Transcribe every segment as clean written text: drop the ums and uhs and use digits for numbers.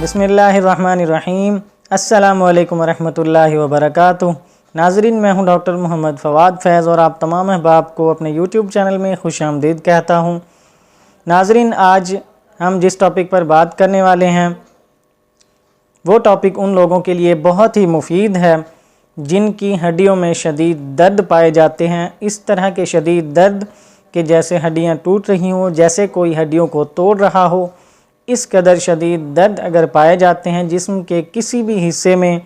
बिस्मिल्लाहिर्रहमानिर्रहीम। अस्सलामु अलैकुम वरहमतुल्लाहि वबरकातुहू। नाज़रीन, मैं हूं डॉक्टर मोहम्मद फ़वाद फैज़ और आप तमाम अहबाब को अपने यूट्यूब चैनल में खुश आमदीद कहता हूं। नाज़रीन, आज हम जिस टॉपिक पर बात करने वाले हैं वो टॉपिक उन लोगों के लिए बहुत ही मुफीद है जिनकी हड्डियों में शदीद दर्द पाए जाते हैं। इस तरह के शदीद दर्द के जैसे हड्डियां टूट रही हों, जैसे कोई हड्डियों को तोड़ रहा हो, इस कदर शदीद दर्द अगर पाए जाते हैं जिस्म के किसी भी हिस्से में,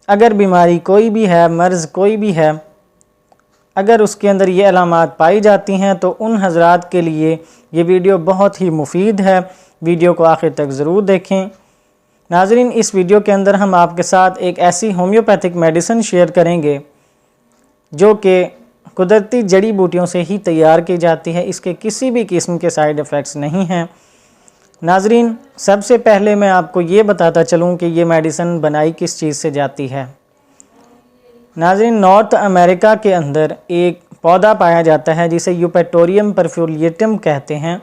अगर बीमारी कोई भी है, मर्ज़ कोई भी है, अगर उसके अंदर ये अलामात पाई जाती हैं तो उन हज़रात के लिए ये वीडियो बहुत ही मुफीद है। वीडियो को आखिर तक ज़रूर देखें। नाज़रीन, इस वीडियो के अंदर हम आपके साथ एक ऐसी होम्योपैथिक मेडिसिन शेयर करेंगे जो कि कुदरती जड़ी बूटियों से ही तैयार की जाती है। इसके किसी भी किस्म के साइड इफ़ेक्ट्स नहीं हैं। नाज़रीन, सबसे पहले मैं आपको ये बताता चलूँ कि ये मेडिसिन बनाई किस चीज़ से जाती है। नाज़रीन, नॉर्थ अमेरिका के अंदर एक पौधा पाया जाता है जिसे यूपेटोरियम परफ्यूलिएटम कहते हैं।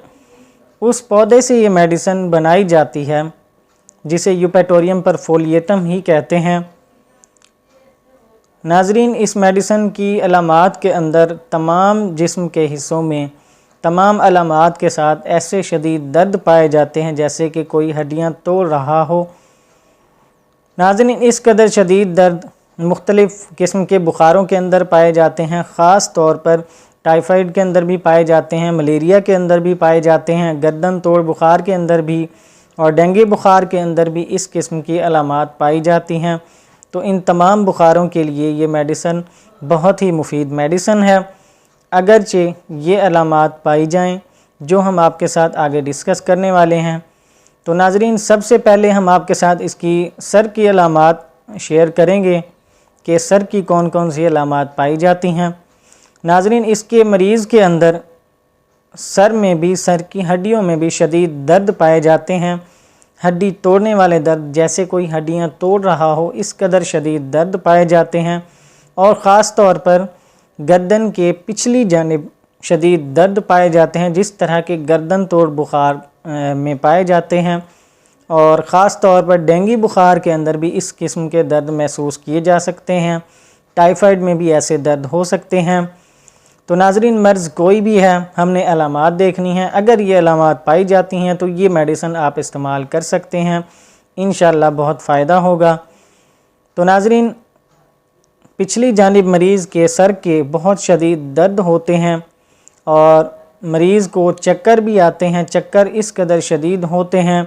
उस पौधे से ये मेडिसिन बनाई जाती है जिसे यूपेटोरियम परफोलिएटम ही कहते हैं। नाज़रीन, इस मेडिसिन की अलामात के अंदर तमाम जिस्म के हिस्सों में तमाम अलामात के साथ ऐसे शदीद दर्द पाए जाते हैं जैसे कि कोई हड्डियां तोड़ रहा हो। नाज़रीन, इस कदर शदीद दर्द मुख्तलिफ़ किस्म के बुखारों के अंदर पाए जाते हैं। ख़ास तौर पर टाइफाइड के अंदर भी पाए जाते हैं, मलेरिया के अंदर भी पाए जाते हैं, गर्दन तोड़ बुखार के अंदर भी और डेंगू बुखार के अंदर भी इस किस्म की अलामात पाई जाती हैं। तो इन तमाम बुखारों के लिए ये मेडिसिन बहुत ही मुफीद मेडिसिन है, अगरचे ये अलामात पाई जाएं जो हम आपके साथ आगे डिस्कस करने वाले हैं। तो नाज़रीन, सबसे पहले हम आपके साथ इसकी सर की अलामात शेयर करेंगे कि सर की कौन कौन सी अलामात पाई जाती हैं। नाज़रीन, इसके मरीज़ के अंदर सर में भी, सर की हड्डियों में भी शदीद दर्द पाए जाते हैं। हड्डी तोड़ने वाले दर्द, जैसे कोई हड्डियां तोड़ रहा हो, इस कदर शदीद दर्द पाए जाते हैं। और ख़ास तौर पर गर्दन के पिछली जानिब शदीद दर्द पाए जाते हैं जिस तरह के गर्दन तोड़ बुखार में पाए जाते हैं। और ख़ास तौर पर डेंगू बुखार के अंदर भी इस किस्म के दर्द महसूस किए जा सकते हैं। टाइफाइड में भी ऐसे दर्द हो सकते हैं। तो नाज़रीन, मर्ज़ कोई भी है, हमने अलामात देखनी है। अगर ये अलामात पाई जाती हैं तो ये मेडिसिन आप इस्तेमाल कर सकते हैं, इंशाअल्लाह बहुत फ़ायदा होगा। तो नाज़रीन, पिछली जानिब मरीज़ के सर के बहुत शदीद दर्द होते हैं और मरीज़ को चक्कर भी आते हैं। चक्कर इस कदर शदीद होते हैं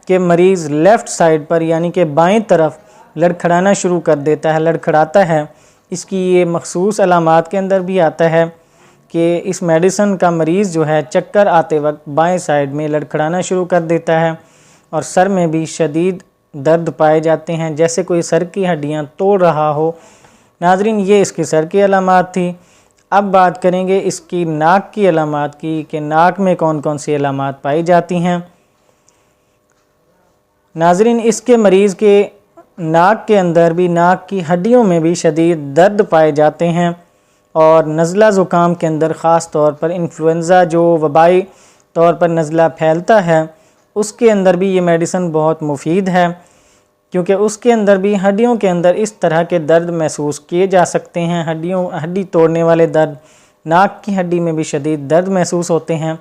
कि मरीज़ लेफ़्ट साइड पर यानी कि बाएं तरफ लड़खड़ाना शुरू कर देता है, लड़खड़ाता है। इसकी ये मखसूस अलामात के अंदर भी आता है कि इस मेडिसिन का मरीज़ जो है चक्कर आते वक्त बाएं साइड में लड़खड़ाना शुरू कर देता है और सर में भी शदीद दर्द पाए जाते हैं जैसे कोई सर की हड्डियां तोड़ रहा हो। नाज़रीन, ये इसकी सर की अलामात थी। अब बात करेंगे इसकी नाक की अलामात की कि नाक में कौन कौन सी अलामात पाई जाती हैं। नाज़रीन, इसके मरीज़ के नाक के अंदर भी, नाक की हड्डियों में भी शदीद दर्द पाए जाते हैं और नज़ला ज़ुकाम के अंदर ख़ास तौर पर इन्फ्लुएंज़ा जो वबाई तौर पर नज़ला फैलता है उसके अंदर भी ये मेडिसिन बहुत मुफीद है क्योंकि उसके अंदर भी हड्डियों के अंदर इस तरह के दर्द महसूस किए जा सकते हैं। हड्डी तोड़ने वाले दर्द, नाक की हड्डी में भी शदीद दर्द महसूस होते हैं।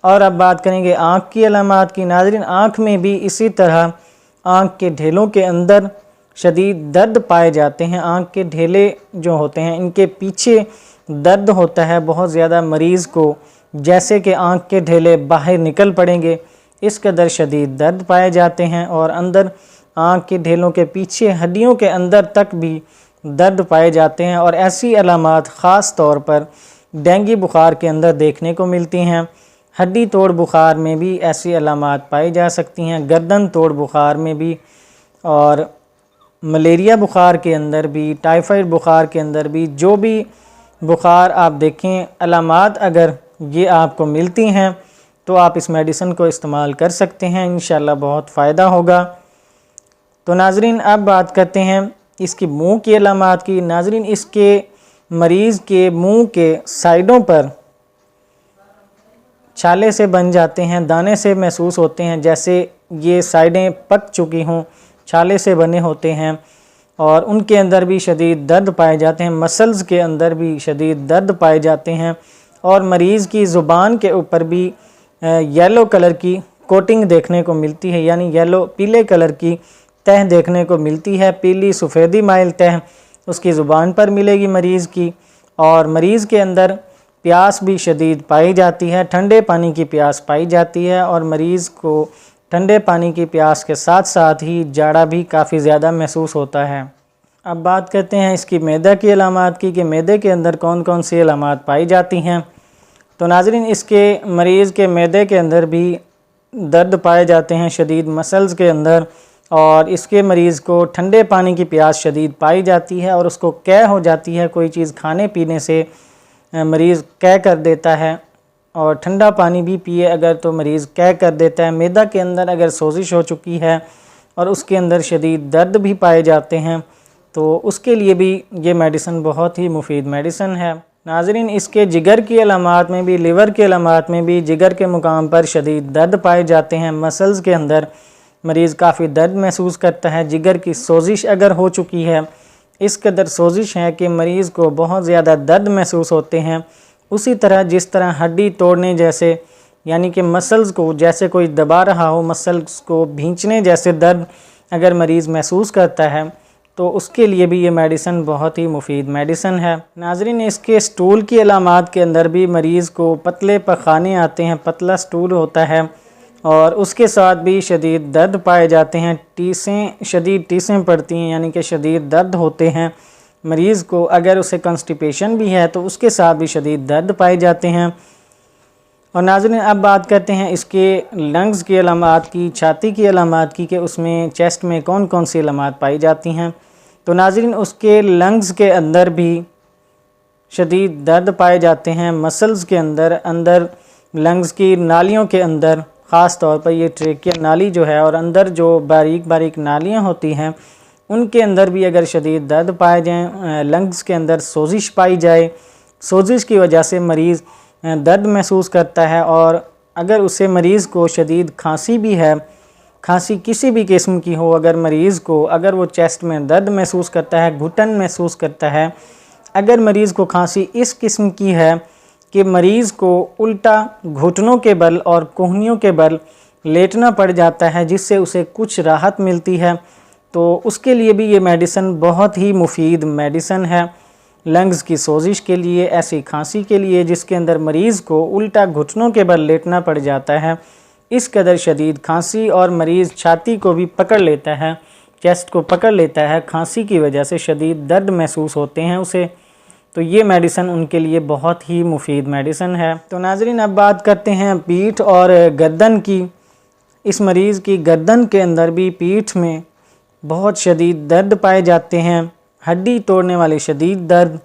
और अब बात करेंगे आँख की अलामात की। नाज़रीन, आँख में भी इसी तरह आँख के ढेलों के अंदर शदीद दर्द पाए जाते हैं। आँख के ढेले जो होते हैं इनके पीछे दर्द होता है बहुत ज़्यादा मरीज़ को, जैसे कि आँख के ढेले बाहर निकल पड़ेंगे, इस कदर शदीद दर्द पाए जाते हैं। और अंदर आँख के ढेलों के पीछे हड्डियों के अंदर तक भी दर्द पाए जाते हैं। और ऐसी अलामात ख़ास तौर पर डेंगू बुखार के अंदर देखने को मिलती हैं। हड्डी तोड़ बुखार में भी ऐसी अलामात पाई जा सकती हैं, गर्दन तोड़ बुखार में भी, और मलेरिया बुखार के अंदर भी, टाइफाइड बुखार के अंदर भी। जो भी बुखार आप देखें, अलामात अगर ये आपको मिलती हैं तो आप इस मेडिसिन को इस्तेमाल कर सकते हैं, इंशाअल्लाह बहुत फ़ायदा होगा। तो नाज़रीन, अब बात करते हैं इसकी मुंह की अलामात की। नाज़रीन, इसके मरीज़ के मुंह के साइडों पर छाले से बन जाते हैं, दाने से महसूस होते हैं जैसे ये साइडें पक चुकी हों, छाले से बने होते हैं और उनके अंदर भी शदीद दर्द पाए जाते हैं, मसल्स के अंदर भी शदीद दर्द पाए जाते हैं और मरीज़ की ज़ुबान के ऊपर भी येलो कलर की कोटिंग देखने को मिलती है, यानी येलो पीले कलर की तह देखने को मिलती है। पीली सफ़ेदी माइल तह उसकी ज़ुबान पर मिलेगी मरीज़ की और मरीज़ के अंदर प्यास भी शदीद पाई जाती है, ठंडे पानी की प्यास पाई जाती है और मरीज़ को ठंडे पानी की प्यास के साथ साथ ही जाड़ा भी काफ़ी ज़्यादा महसूस होता है। अब बात करते हैं इसकी मैदा की अलामात की कि मैदे के अंदर कौन कौन सी अलामात पाई जाती हैं। तो नाज़रीन, इसके मरीज़ के मैदे के अंदर भी दर्द पाए जाते हैं शदीद मसल्स के अंदर और इसके मरीज़ को ठंडे पानी की प्यास शदीद पाई जाती है और उसको कै हो जाती है, कोई चीज़ खाने पीने से मरीज़ कै कर देता है और ठंडा पानी भी पिए अगर तो मरीज़ कै कर देता है। मैदा के अंदर अगर सोजिश हो चुकी है और उसके अंदर शदीद दर्द भी पाए जाते हैं तो उसके लिए भी ये मेडिसिन बहुत ही मुफीद मेडिसिन है। नाज़रीन, इसके जिगर की अलामात में भी, लिवर की अलामात में भी जिगर के मुकाम पर शदीद दर्द पाए जाते हैं। मसल्स के अंदर मरीज़ काफ़ी दर्द महसूस करता है। जिगर की सोजिश अगर हो चुकी है, इस कदर सोजिश है कि मरीज़ को बहुत ज़्यादा दर्द महसूस होते हैं। उसी तरह जिस तरह हड्डी तोड़ने जैसे, यानी कि मसल्स को जैसे कोई दबा रहा हो, मसल्स को भींचने जैसे दर्द अगर मरीज़ महसूस करता है तो उसके लिए भी ये मेडिसिन बहुत ही मुफीद मेडिसिन है। नाज़रीन, इसके स्टूल की अलामात के अंदर भी मरीज़ को पतले पखाने आते हैं, पतला स्टूल होता है और उसके साथ भी शदीद दर्द पाए जाते हैं। शदीद टीसें पड़ती हैं, यानी कि शदीद दर्द होते हैं मरीज़ को। अगर उसे कॉन्स्टिपेशन भी है तो उसके साथ भी शदीद दर्द पाए जाते हैं। और नाज़रीन, अब बात करते हैं इसके लंग्स की अलामात की, छाती की अलामात की कि उसमें चेस्ट में कौन कौन सी अलामात पाई जाती हैं। तो नाज़रीन, उसके लंग्स के अंदर भी शदीद दर्द पाए जाते हैं। मसल्स के अंदर लंग्स की नालियों के अंदर, ख़ास तौर पर ये ट्रेकिया नाली जो है और अंदर जो बारीक बारीक नालियाँ होती हैं उनके अंदर भी अगर शदीद दर्द पाए जाएँ, लंग्स के अंदर सोजिश पाई जाए, सोजिश की वजह से मरीज़ दर्द महसूस करता है और अगर उसे मरीज़ को शदीद खांसी भी है, खांसी किसी भी किस्म की हो, अगर मरीज़ को अगर वो चेस्ट में दर्द महसूस करता है, घुटन महसूस करता है, अगर मरीज़ को खांसी इस किस्म की है कि मरीज़ को उल्टा घुटनों के बल और कोहनियों के बल लेटना पड़ जाता है जिससे उसे कुछ राहत मिलती है, तो उसके लिए भी ये मेडिसिन बहुत ही मुफीद मेडिसिन है। लंग्स की सोजिश के लिए, ऐसी खांसी के लिए जिसके अंदर मरीज़ को उल्टा घुटनों के बल लेटना पड़ जाता है, इस कदर शदीद खांसी और मरीज़ छाती को भी पकड़ लेता है, चेस्ट को पकड़ लेता है, खांसी की वजह से शदीद दर्द महसूस होते हैं उसे, तो ये मेडिसिन उनके लिए बहुत ही मुफीद मेडिसिन है। तो नाज़रीन, अब बात करते हैं पीठ और गर्दन की। इस मरीज़ की गर्दन के अंदर भी, पीठ में बहुत शदीद दर्द पाए जाते हैं, हड्डी तोड़ने वाले शदीद दर्द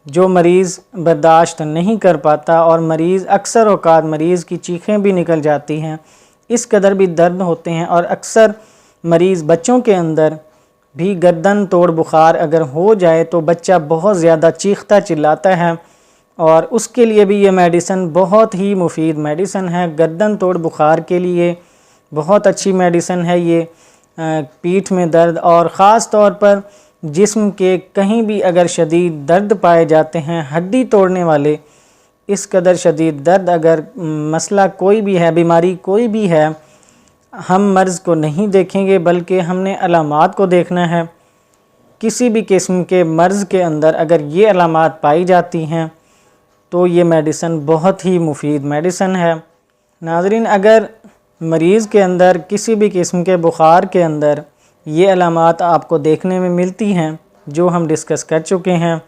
जो मरीज़ बर्दाश्त नहीं कर पाता और मरीज़ अक्सर औक़ात मरीज़ की चीखें भी निकल जाती हैं, इस कदर भी दर्द होते हैं। और अक्सर मरीज़ बच्चों के अंदर भी गर्दन तोड़ बुखार अगर हो जाए तो बच्चा बहुत ज़्यादा चीखता चिल्लाता है और उसके लिए भी ये मेडिसिन बहुत ही मुफीद मेडिसिन है। गर्दन तोड़ बुखार के लिए बहुत अच्छी मेडिसिन है ये, पीठ में दर्द और ख़ास तौर पर जिस्म के कहीं भी अगर शदीद दर्द पाए जाते हैं, हड्डी तोड़ने वाले, इस कदर शदीद दर्द अगर मसला कोई भी है, बीमारी कोई भी है, हम मर्ज़ को नहीं देखेंगे बल्कि हमने अलामात को देखना है। किसी भी किस्म के मर्ज़ के अंदर अगर ये अलामात पाई जाती हैं तो ये मेडिसिन बहुत ही मुफीद मेडिसिन है। नाज़रीन, अगर मरीज़ के अंदर किसी भी किस्म के बुखार के अंदर ये अलामात आपको देखने में मिलती हैं जो हम डिस्कस कर चुके हैं,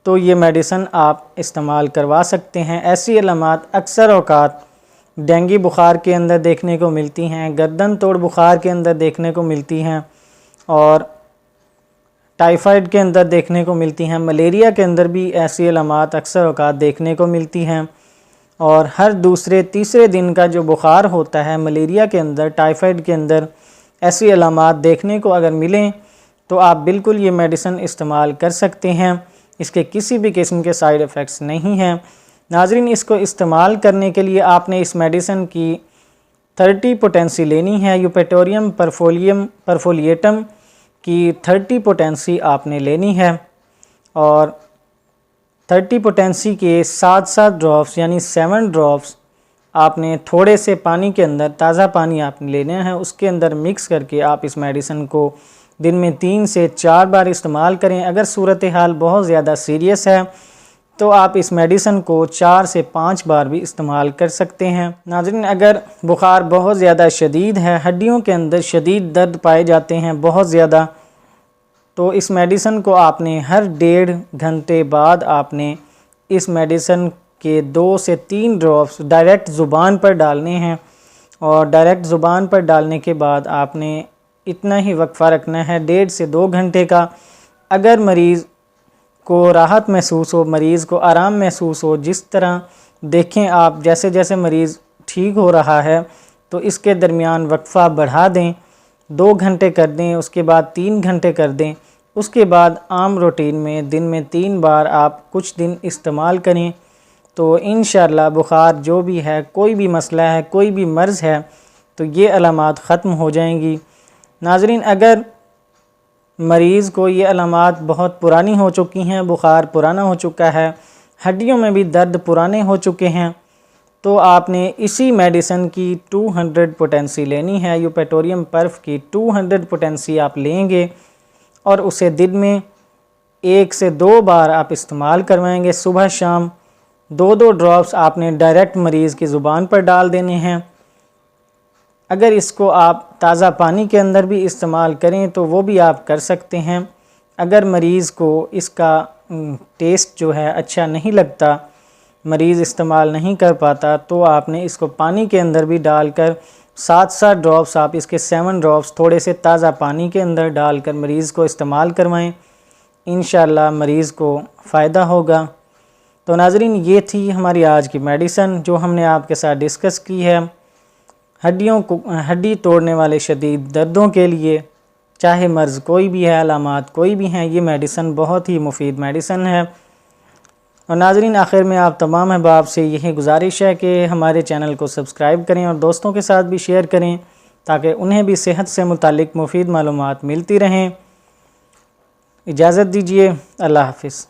तो ये मेडिसिन आप इस्तेमाल करवा सकते हैं। ऐसी अलामात अक्सर औक़ात डेंगू बुखार के अंदर देखने को मिलती हैं, गर्दन तोड़ बुखार के अंदर देखने को मिलती हैं और टाइफाइड के अंदर देखने को मिलती हैं। मलेरिया के अंदर भी ऐसी अलामात अक्सर औक़ात देखने को मिलती हैं और हर दूसरे तीसरे दिन का जो बुखार होता है मलेरिया के अंदर, टाइफाइड के अंदर ऐसी अलामात देखने को अगर मिलें तो आप बिल्कुल ये मेडिसिन इस्तेमाल कर सकते हैं। इसके किसी भी किस्म के साइड इफ़ेक्ट्स नहीं हैं। नाज़रीन, इसको इस्तेमाल करने के लिए आपने इस मेडिसिन की 30 पोटेंसी लेनी है। यूपेटोरियम परफोलिएटम की 30 पोटेंसी आपने लेनी है और 30 पोटेंसी के 7 ड्रॉप्स यानी 7 ड्रॉप्स आपने थोड़े से पानी के अंदर, ताज़ा पानी आपने लेना है, उसके अंदर मिक्स करके आप इस मेडिसिन को दिन में 3 से 4 बार इस्तेमाल करें। अगर सूरत हाल बहुत ज़्यादा सीरियस है तो आप इस मेडिसिन को 4 से 5 बार भी इस्तेमाल कर सकते हैं। नाज़रीन, अगर बुखार बहुत ज़्यादा शदीद है, हड्डियों के अंदर शदीद दर्द पाए जाते हैं बहुत ज़्यादा, तो इस मेडिसिन को आपने हर 1.5 घंटे बाद आपने इस मेडिसिन के 2 से 3 ड्रॉप्स डायरेक्ट ज़ुबान पर डालने हैं और डायरेक्ट ज़ुबान पर डालने के बाद आपने इतना ही वक्फ़ा रखना है 1.5 से 2 घंटे का। अगर मरीज़ को राहत महसूस हो, मरीज़ को आराम महसूस हो, जिस तरह देखें आप जैसे जैसे मरीज़ ठीक हो रहा है तो इसके दरमियान वक्फ़ा बढ़ा दें, 2 घंटे कर दें, उसके बाद 3 घंटे कर दें। उसके बाद आम रूटीन में दिन में 3 बार आप कुछ दिन इस्तेमाल करें तो इंशाअल्लाह बुखार जो भी है, कोई भी मसला है, कोई भी मर्ज़ है, तो ये अलामात ख़त्म हो जाएंगी। नाज़रीन, अगर मरीज़ को ये अलामात बहुत पुरानी हो चुकी हैं, बुखार पुराना हो चुका है, हड्डियों में भी दर्द पुराने हो चुके हैं, तो आपने इसी मेडिसिन की 200 पोटेंसी लेनी है। यूपेटोरियम पर्फ की 200 पोटेंसी आप लेंगे और उसे दिन में 1 से 2 बार आप इस्तेमाल करवाएंगे। सुबह शाम 2-2 ड्रॉप्स आपने डायरेक्ट मरीज़ की ज़ुबान पर डाल देने हैं। अगर इसको आप ताज़ा पानी के अंदर भी इस्तेमाल करें तो वो भी आप कर सकते हैं। अगर मरीज़ को इसका टेस्ट जो है अच्छा नहीं लगता, मरीज़ इस्तेमाल नहीं कर पाता, तो आपने इसको पानी के अंदर भी डालकर 7 ड्रॉप्स आप इसके 7 ड्रॉप्स थोड़े से ताज़ा पानी के अंदर डालकर मरीज़ को इस्तेमाल करवाएं। इंशाअल्लाह मरीज़ को फ़ायदा होगा। तो नाज़रीन, ये थी हमारी आज की मेडिसिन जो हमने आपके साथ डिस्कस की है। हड्डी तोड़ने वाले शदीद दर्दों के लिए, चाहे मर्ज़ कोई भी है, अलामात कोई भी हैं, ये मेडिसिन बहुत ही मुफीद मेडिसिन है। और नाज़रीन, आखिर में आप तमाम अहबाब से यही गुजारिश है कि हमारे चैनल को सब्सक्राइब करें और दोस्तों के साथ भी शेयर करें ताकि उन्हें भी सेहत से मुतालिक मुफीद मालूमात मिलती रहें। इजाज़त दीजिए, अल्लाह हाफ़िज़।